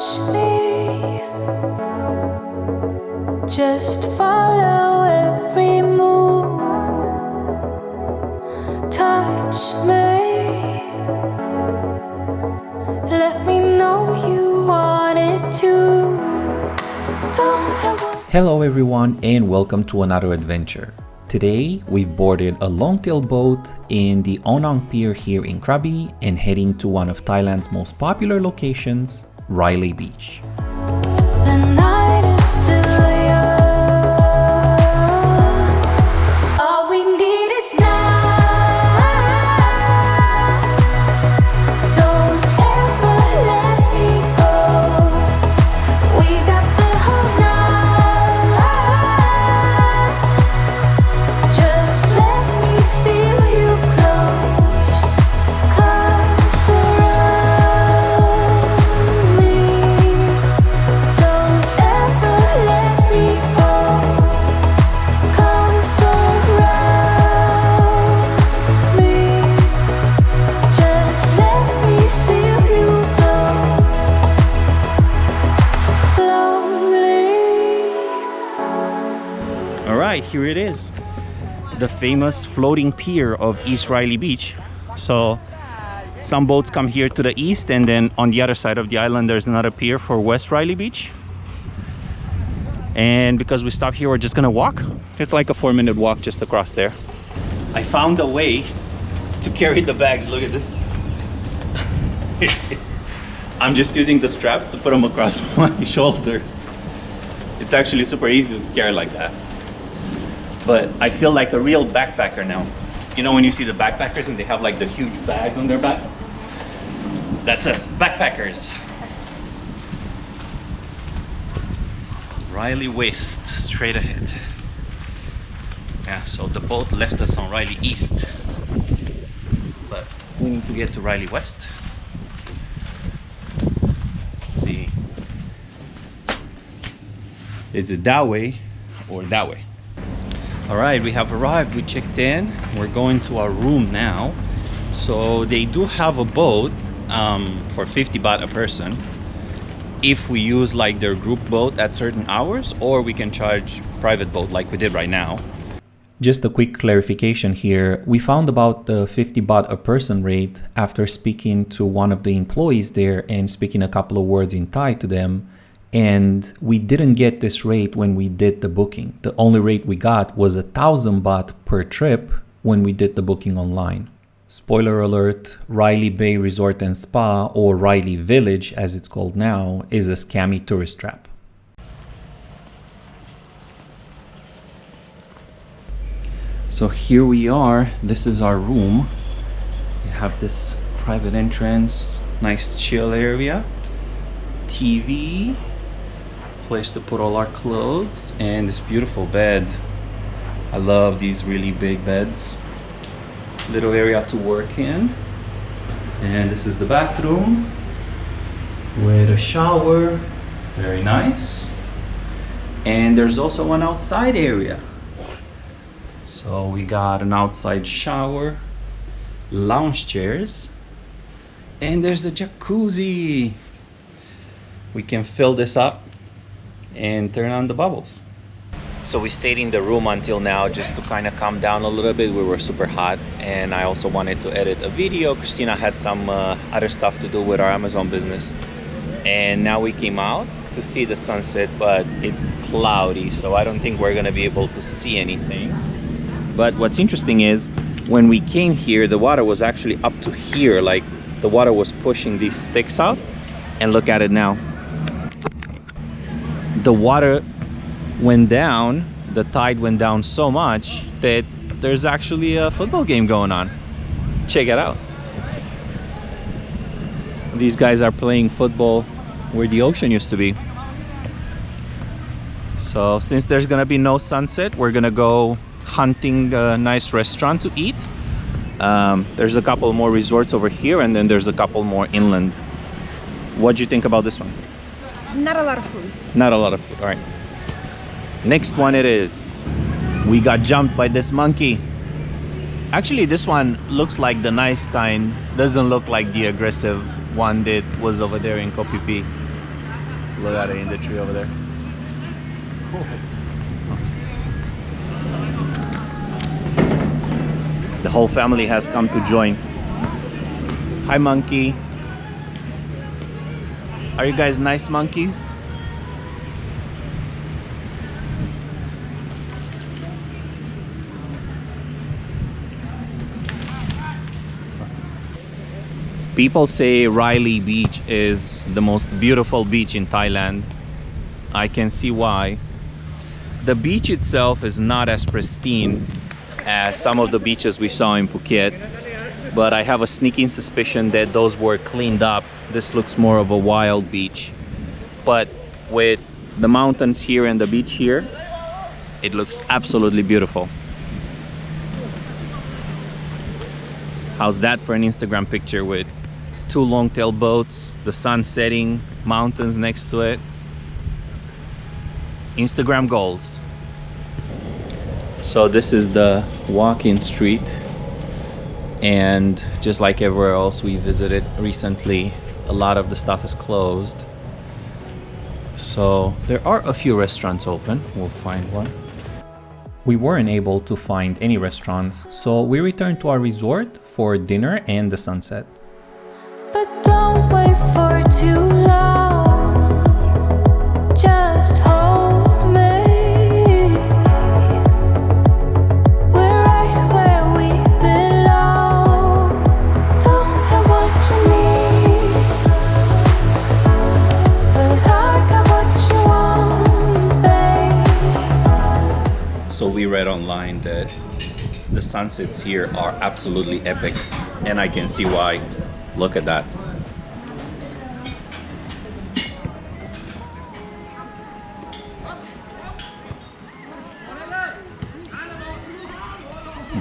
touch me, just follow every move. Touch me, let me know you wanted to. Hello everyone and welcome to another adventure. Today we've boarded a longtail boat in the Ao Nang Pier here in Krabi and heading to one of Thailand's most popular locations, Railay Beach. Here it is, the famous floating pier of East Railay Beach. So some boats come here to the east, and then on the other side of the island there's another pier for West Railay Beach. And because we stopped here, we're just gonna walk. It's like a 4-minute walk just across there. I found a way to carry the bags. Look at this. I'm just using the straps to put them across my shoulders. It's actually super easy to carry like that. But I feel like a real backpacker now. You know when you see the backpackers and they have like the huge bags on their back? That's us, backpackers. Railay West, straight ahead. Yeah, so the boat left us on Railay East, but we need to get to Railay West. Let's see. Is it that way or that way? All right, we have arrived, we checked in. We're going to our room now. So they do have a boat for 50 baht a person if we use like their group boat at certain hours, or we can charge private boat like we did right now. Just a quick clarification here. We found about the 50 baht a person rate after speaking to one of the employees there and speaking a couple of words in Thai to them. And we didn't get this rate when we did the booking. The only rate we got was 1,000 baht per trip when we did the booking online. Spoiler alert, Railay Bay Resort and Spa, or Railay Village as it's called now, is a scammy tourist trap. So here we are, this is our room. We have this private entrance, nice chill area, TV, place to put all our clothes, and this beautiful bed. I love these really big beds. Little area to work in. And this is the bathroom with a shower, very nice. And there's also an outside area. So we got an outside shower, lounge chairs, and there's a jacuzzi. We can fill this up and turn on the bubbles. So we stayed in the room until now just to kind of calm down a little bit. We were super hot, and I also wanted to edit a video. Christina had some other stuff to do with our Amazon business, and now we came out to see the sunset, but it's cloudy, so I don't think we're gonna be able to see anything. But what's interesting is when we came here, the water was actually up to here, like the water was pushing these sticks out, and look at it now. The water went down, the tide went down so much that there's actually a football game going on. Check it out. These guys are playing football where the ocean used to be. So since there's gonna be no sunset, we're gonna go hunting a nice restaurant to eat. There's a couple more resorts over here, and then there's a couple more inland. What do you think about this one? Not a lot of food. Not a lot of food. All right. Next one it is. We got jumped by this monkey. Actually, this one looks like the nice kind. Doesn't look like the aggressive one that was over there in Koh Phi Phi. Look at it in the tree over there. The whole family has come to join. Hi, monkey. Are you guys nice monkeys? People say Railay Beach is the most beautiful beach in Thailand. I can see why. The beach itself is not as pristine as some of the beaches we saw in Phuket, but I have a sneaking suspicion that those were cleaned up. This looks more of a wild beach, but with the mountains here and the beach here, it looks absolutely beautiful. How's that for an Instagram picture with two long-tail boats, the sun setting, mountains next to it? Instagram goals. So this is the walk-in street, and just like everywhere else we visited recently, a lot of the stuff is closed. So there are a few restaurants open. We'll find one. We weren't able to find any restaurants, so we returned to our resort for dinner and the sunset. But don't wait for too long. Just hold me. We're right where we belong. Don't have what you need, but I got what you want, babe. So we read online that the sunsets here are absolutely epic, and I can see why. Look at that.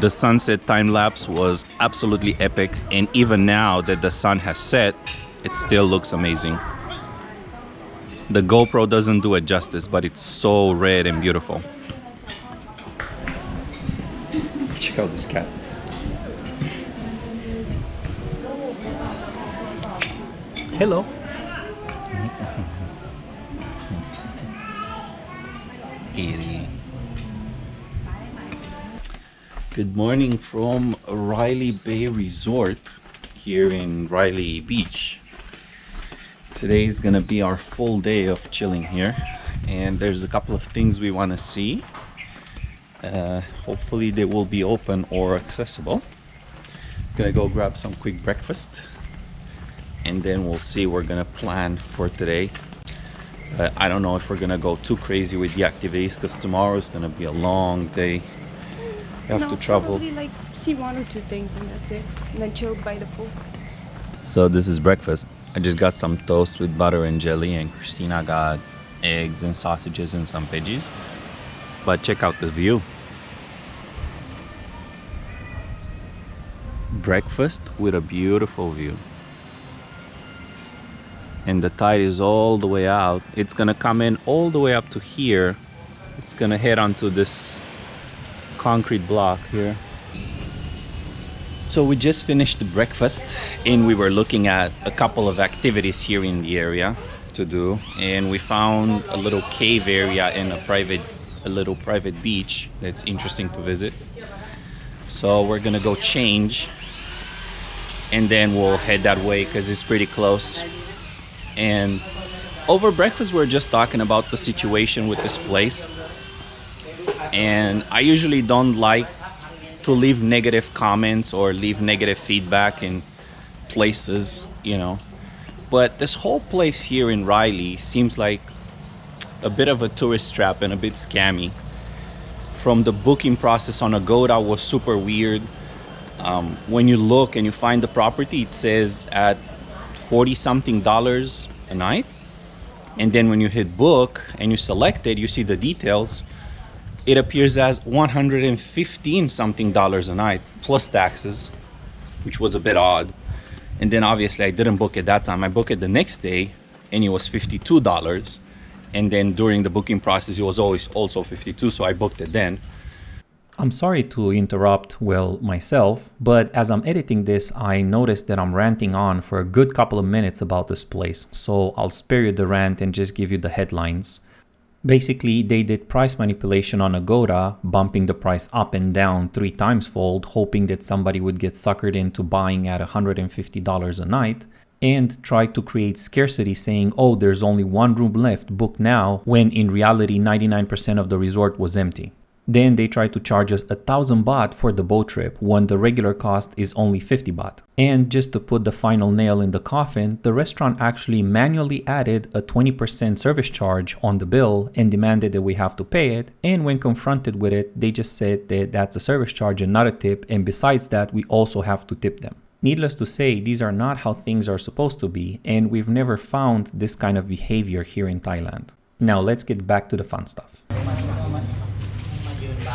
The sunset time lapse was absolutely epic, and even now that the sun has set, it still looks amazing. The GoPro doesn't do it justice, but it's so red and beautiful. Check out this cat. Hello. Kitty. Good morning from Railay Bay Resort here in Railay Beach. Today is gonna be our full day of chilling here, and there's a couple of things we want to see. Hopefully they will be open or accessible. Gonna go grab some quick breakfast, and then we'll see. We're gonna plan for today. I don't know if we're gonna go too crazy with the activities, because tomorrow is gonna be a long day. You have to travel. Probably like see one or two things and that's it. And then chill by the pool. So this is breakfast. I just got some toast with butter and jelly, and Christina got eggs and sausages and some veggies. But check out the view. Breakfast with a beautiful view. And the tide is all the way out. It's gonna come in all the way up to here. It's gonna head onto this concrete block here. So we just finished the breakfast, and we were looking at a couple of activities here in the area to do, and we found a little cave area and a little private beach that's interesting to visit. So we're gonna go change, and then we'll head that way because it's pretty close. And over breakfast we're just talking about the situation with this place, and I usually don't like to leave negative comments or leave negative feedback in places, you know, but this whole place here in Railay seems like a bit of a tourist trap and a bit scammy. From the booking process on Agoda was super weird. When you look and you find the property, it says at $40-something a night, and then when you hit book and you select it, you see the details, it appears as $115-something a night plus taxes, which was a bit odd. And then obviously I didn't book it that time. I booked it the next day, and it was $52, and then during the booking process it was always also $52, so I booked it then. I'm sorry to interrupt, well, myself, but as I'm editing this, I noticed that I'm ranting on for a good couple of minutes about this place, so I'll spare you the rant and just give you the headlines. Basically, they did price manipulation on Agoda, bumping the price up and down 3 times fold, hoping that somebody would get suckered into buying at $150 a night, and tried to create scarcity saying, oh, there's only 1 room left, book now, when in reality 99% of the resort was empty. Then they tried to charge us 1,000 baht for the boat trip when the regular cost is only 50 baht. And just to put the final nail in the coffin, the restaurant actually manually added a 20% service charge on the bill and demanded that we have to pay it. And when confronted with it, they just said that that's a service charge and not a tip. And besides that, we also have to tip them. Needless to say, these are not how things are supposed to be. And we've never found this kind of behavior here in Thailand. Now let's get back to the fun stuff.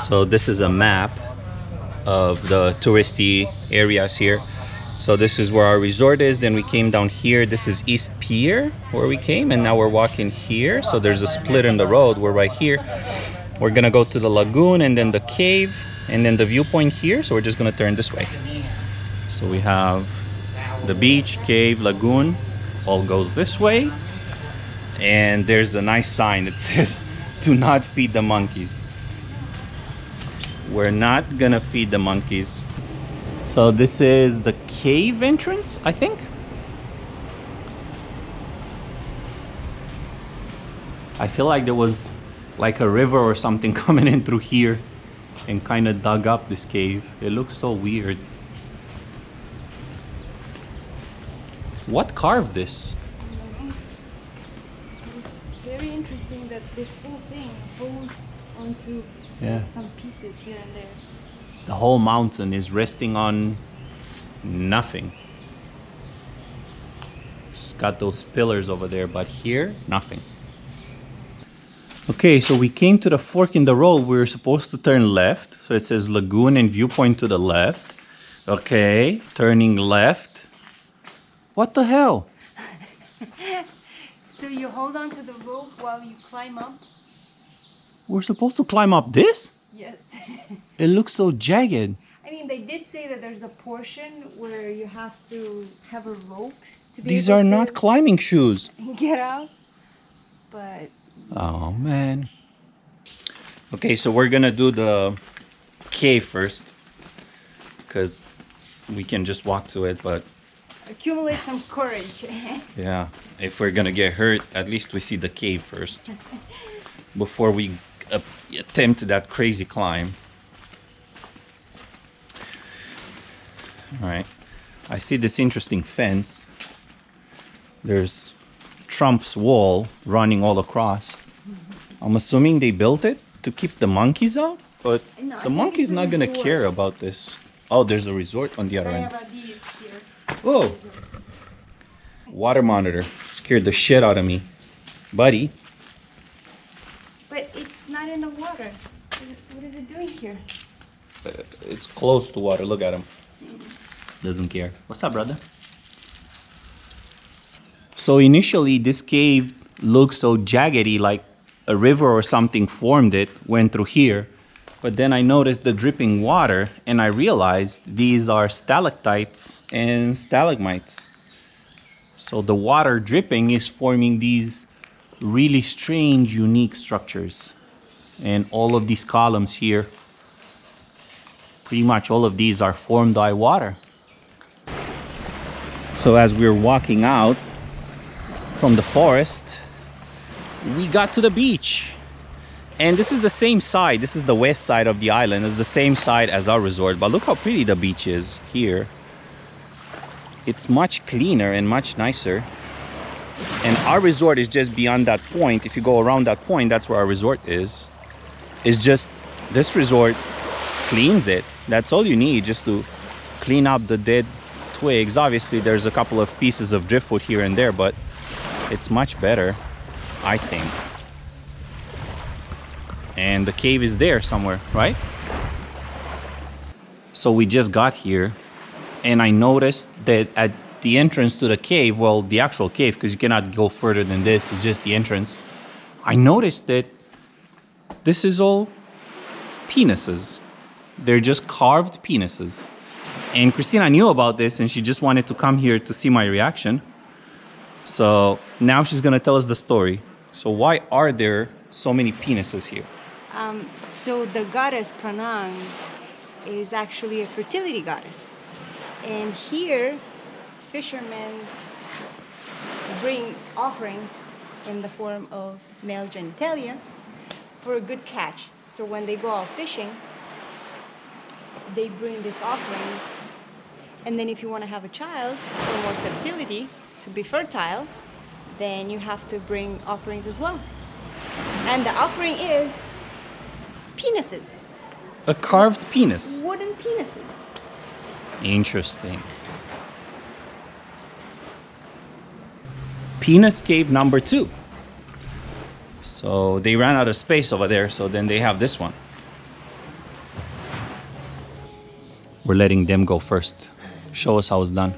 So this is a map of the touristy areas here. So this is where our resort is. Then we came down here. This is East Pier where we came, and now we're walking here. So there's a split in the road. We're right here. We're gonna go to the lagoon and then the cave and then the viewpoint here. So we're just gonna turn this way. So we have the beach, cave, lagoon, all goes this way. And there's a nice sign that says, do not feed the monkeys. We're not gonna feed the monkeys. So this is the cave entrance, I think. I feel like there was like a river or something coming in through here and kind of dug up this cave. It looks so weird. What carved this? It's very interesting that this whole thing holds onto some pieces here and there. The whole mountain is resting on nothing. It's got those pillars over there, but here, nothing. Okay, so we came to the fork in the road. We were supposed to turn left. So it says lagoon and viewpoint to the left. Okay, turning left. What the hell? So you hold on to the rope while you climb up? We're supposed to climb up this? Yes. It looks so jagged. I mean, they did say that there's a portion where you have to have a rope to be These able are to not climbing shoes. get out. But Oh man. Okay, so we're gonna do the cave first, because we can just walk to it, but accumulate some courage. yeah, if we're gonna get hurt, at least we see the cave first before we attempt that crazy climb. All right, I see this interesting fence. There's Trump's wall running all across. I'm assuming they built it to keep the monkeys out, but No, I the think monkey's it's a not gonna resort. care about this. Oh, there's a resort on the other end. Here. Whoa! Water monitor scared the shit out of me, buddy. But it's not in the water. What is it doing here? It's close to water. Look at him. Doesn't care. What's up, brother? So initially, this cave looked so jaggedy, like a river or something formed it, went through here. But then I noticed the dripping water, and I realized these are stalactites and stalagmites. So the water dripping is forming these really strange, unique structures. And all of these columns here, pretty much all of these are formed by water. So as we're walking out from the forest, we got to the beach. And this is the same side. This is the west side of the island. It's the same side as our resort. But look how pretty the beach is here. It's much cleaner and much nicer. And our resort is just beyond that point. If you go around that point, that's where our resort is. It's just this resort cleans it. That's all you need, just to clean up the dead twigs. Obviously, there's a couple of pieces of driftwood here and there, but it's much better, I think. And the cave is there somewhere, right? So we just got here, and I noticed that at the entrance to the cave, well, the actual cave, because you cannot go further than this, it's just the entrance. I noticed that this is all penises. They're just carved penises. And Christina knew about this and she just wanted to come here to see my reaction. So now she's gonna tell us the story. So why are there so many penises here? So the goddess Phra Nang is actually a fertility goddess. And here, fishermen bring offerings in the form of male genitalia for a good catch. So when they go out fishing, they bring this offering. And then if you want to have a child for more fertility, to be fertile, then you have to bring offerings as well. And the offering is penises, A carved penis. wooden penises. Interesting. Penis cave number 2. So they ran out of space over there, so then they have this one. We're letting them go first. Show us how it's done.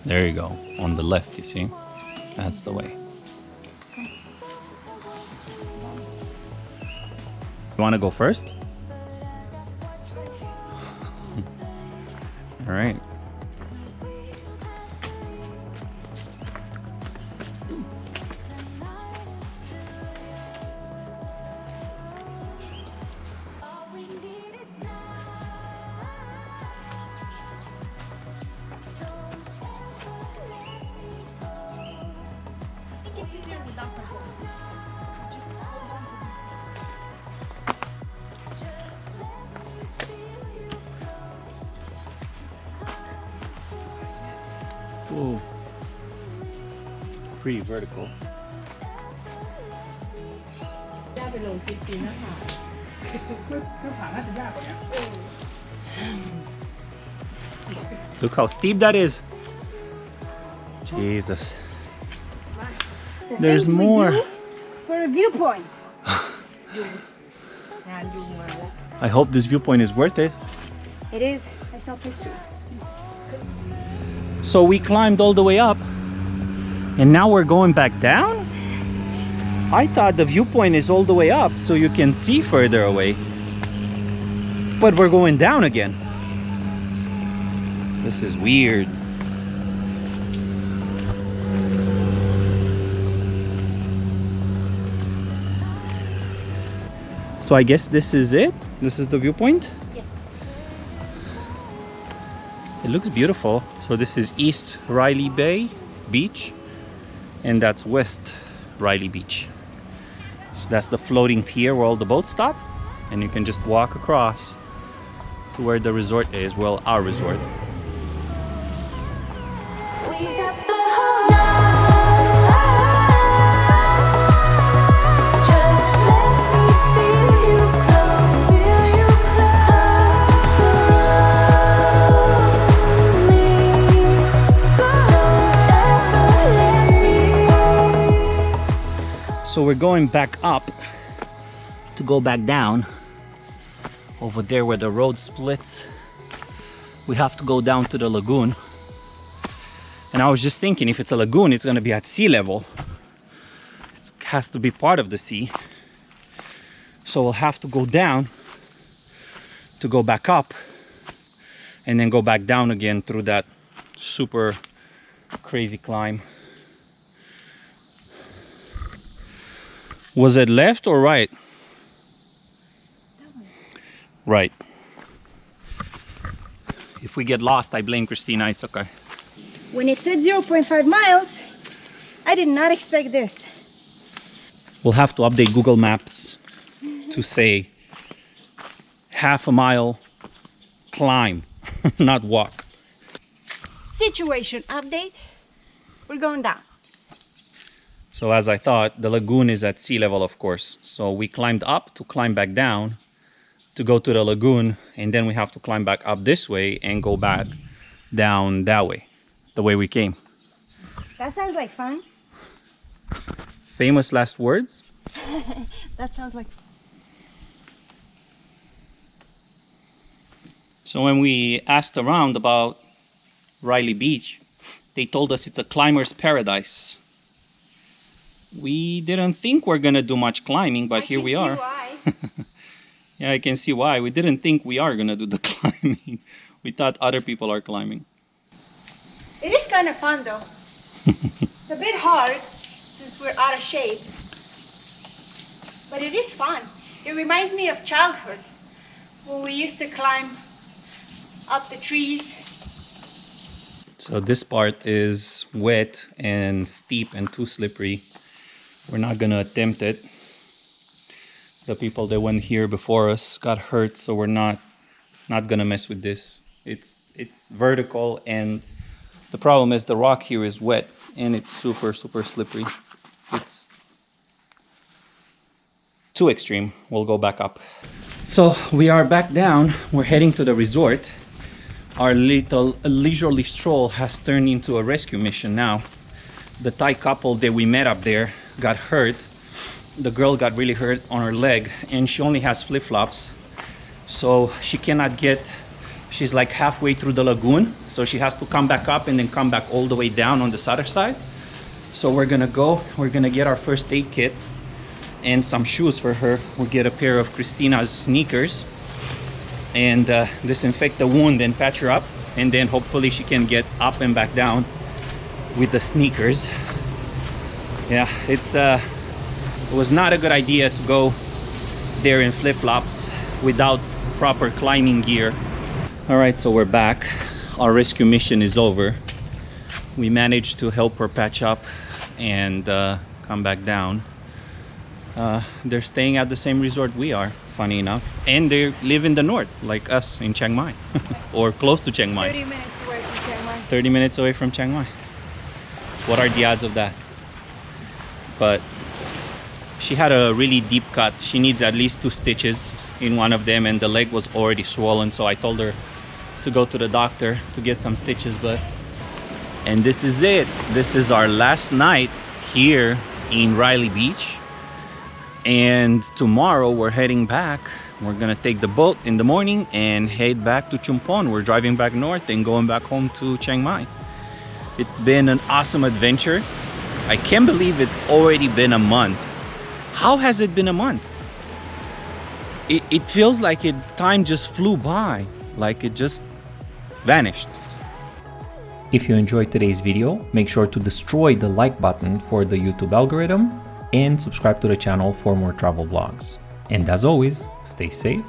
There you go, on the left, you see? That's the way. You want to go first? All right. Whoa. Pretty vertical. Look how steep that is. Jesus. There's Things we more. do for a viewpoint. I hope this viewpoint is worth it. It is. I saw pictures. So we climbed all the way up and now we're going back down? I thought the viewpoint is all the way up so you can see further away. But we're going down again. This is weird. So I guess this is it? This is the viewpoint? Yes. It looks beautiful. So this is East Railay Beach and that's West Railay Beach. So that's the floating pier where all the boats stop and you can just walk across to where the resort is, well, our resort. We got the whole night. Just let me feel you close to me. So don't ever let me go. So we're going back up to go back down. Over there where the road splits, we have to go down to the lagoon. And I was just thinking, if it's a lagoon, it's gonna be at sea level. It has to be part of the sea. So we'll have to go down to go back up and then go back down again through that super crazy climb. Was it left or right? Right. If we get lost, I blame Christina, it's okay. When it said 0.5 miles, I did not expect this. We'll have to update Google Maps to say half a mile climb, not walk. Situation update. We're going down. So as I thought, the lagoon is at sea level, of course. So we climbed up to climb back down to go to the lagoon, and then we have to climb back up this way and go back down that way, the way we came. That sounds like fun. Famous last words? That sounds like So when we asked around about Railay Beach, They told us it's a climber's paradise. We didn't think we're gonna do much climbing, but here we are. Yeah, I can see why. We didn't think we are gonna do the climbing. We thought other people are climbing. It is kind of fun though. It's a bit hard since we're out of shape. But it is fun. It reminds me of childhood when we used to climb up the trees. So this part is wet and steep and too slippery. We're not gonna attempt it. The people that went here before us got hurt, so we're not gonna mess with this. It's vertical, and the problem is the rock here is wet and it's super slippery. It's too extreme. We'll go back up. So we are back down. We're heading to the resort. Our little leisurely stroll has turned into a rescue mission now. The Thai couple that we met up there got hurt. The girl got really hurt on her leg, and she only has flip-flops, so she cannot get, she's like halfway through the lagoon, so she has to come back up and then come back all the way down on this other side. So we're gonna get our first aid kit and some shoes for her. We'll get a pair of Christina's sneakers and disinfect the wound and patch her up, and then hopefully she can get up and back down with the sneakers. Yeah, it was not a good idea to go there in flip-flops without proper climbing gear. All right, so we're back. Our rescue mission is over. We managed to help her patch up and come back down. They're staying at the same resort we are, funny enough, and they live in the north like us in Chiang Mai or close to Chiang Mai. 30 minutes away from Chiang Mai. 30 minutes away from Chiang Mai. What are the odds of that? But she had a really deep cut. She needs at least 2 stitches in one of them, and the leg was already swollen, so I told her to go to the doctor to get some stitches. And this is it. This is our last night here in Railay Beach, and tomorrow we're heading back. We're gonna take the boat in the morning and head back to Chumpon. We're driving back north and going back home to Chiang Mai. It's been an awesome adventure. I can't believe it's already been a month. How has it been a month? It feels like time just flew by, like it just vanished. If you enjoyed today's video, make sure to destroy the like button for the YouTube algorithm and subscribe to the channel for more travel vlogs. And as always, stay safe,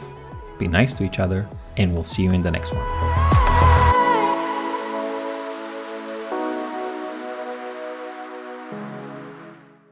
be nice to each other, and we'll see you in the next one.